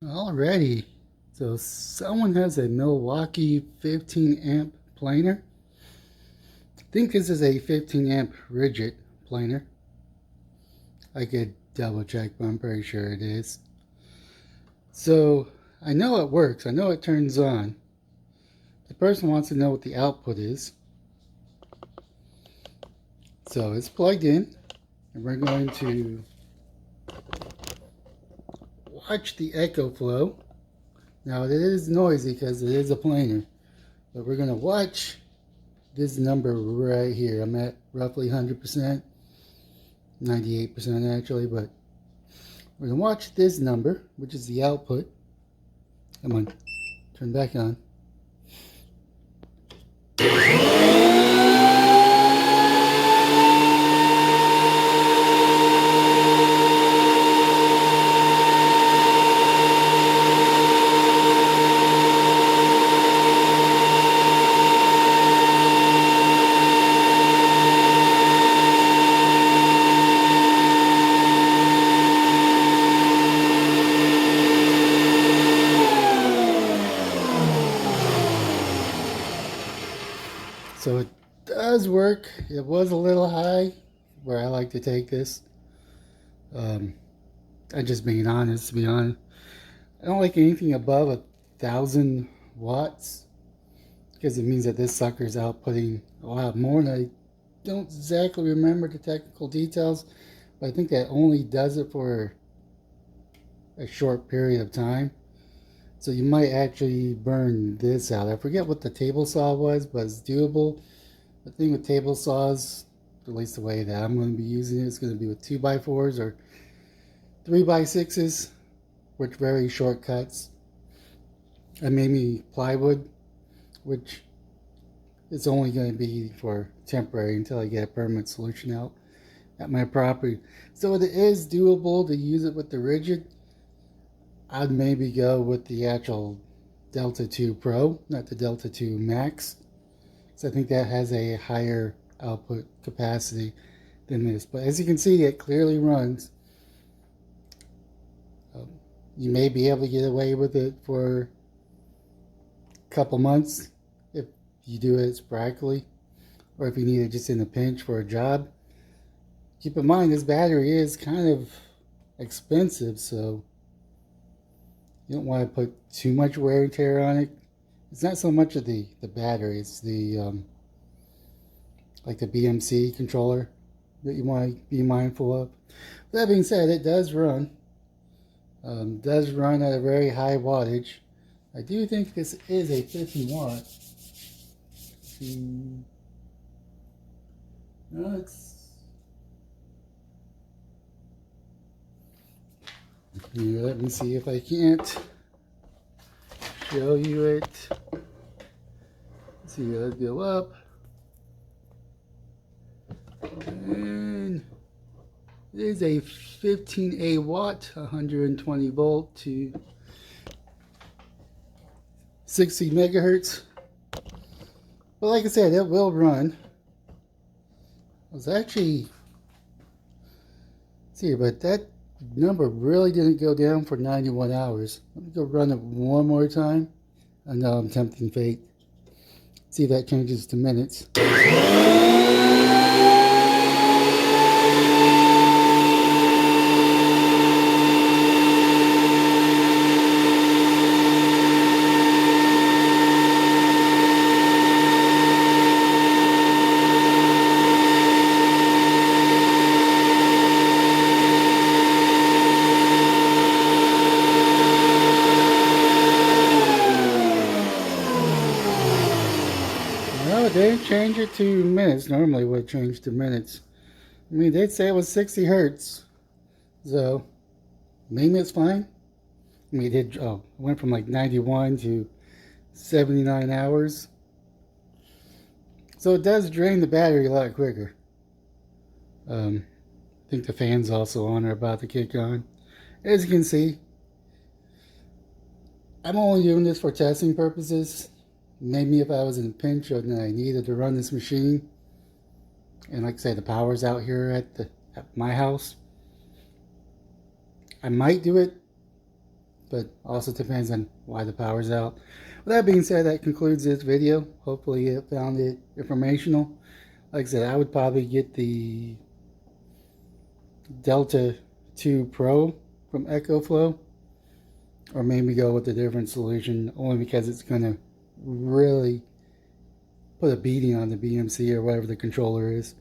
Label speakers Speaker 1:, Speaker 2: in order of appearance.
Speaker 1: Alrighty, so someone has a Milwaukee 15 amp planer. I think this is a 15 amp Ridgid planer. I could double check, but I'm pretty sure it is. So I know it works, I know it turns on. The person wants to know what the output is. So it's plugged in, and we're going to watch the EcoFlow. Now it is noisy because it is a planer, but we're going to watch this number right here. I'm at roughly 100%, 98% actually, but we're going to watch this number, which is the output. Come on, turn back on. So it does work. It was a little high where I like to take this. I'm just being honest, to be honest. I don't like anything above 1,000 watts because it means that this sucker's outputting a lot more, and I don't exactly remember the technical details, but I think that only does it for a short period of time. So you might actually burn this out. I forget what the table saw was, but it's doable. The thing with table saws, at least the way that I'm going to be using it, is going to be with 2x4s or 3x6s, which very shortcuts. And maybe plywood, which is only going to be for temporary until I get a permanent solution out at my property. So it is doable to use it with the Ridgid. I'd maybe go with the actual Delta 2 Pro, not the Delta 2 Max. So I think that has a higher output capacity than this. But as you can see, it clearly runs. You may be able to get away with it for a couple months if you do it sporadically, or if you need it just in a pinch for a job. Keep in mind, this battery is kind of expensive, so you don't want to put too much wear and tear on it. It's not so much of the battery, it's the like the BMC controller that you want to be mindful of. That being said, it does run. Does run at a very high wattage. I do think this is a 50 watt. No, it's here. Let me see if I can't show you it. Let's see, let's go up. And it is a 15A watt, 120 volt to 60 megahertz. But like I said, it will run. I was actually, see, but that number really didn't go down for 91 hours. Let me go run it one more time. I know I'm tempting fate. See if that changes to minutes. No, they didn't change it to minutes. Normally it would change to minutes. I mean, they'd say it was 60 hertz. So, maybe it's fine. I mean, it went from like 91 to 79 hours. So it does drain the battery a lot quicker. I think the fan's also on or about to kick on. As you can see, I'm only doing this for testing purposes. Maybe if I was in a pinch and I needed to run this machine, and like I say, the power's out here at my house, I might do it but also depends on why the power's out. With that being said, that concludes this video. Hopefully you found it informational. Like I said, I would probably get the Delta 2 Pro from EcoFlow, or maybe go with a different solution, only because it's going to really put a beating on the BMC or whatever the controller is.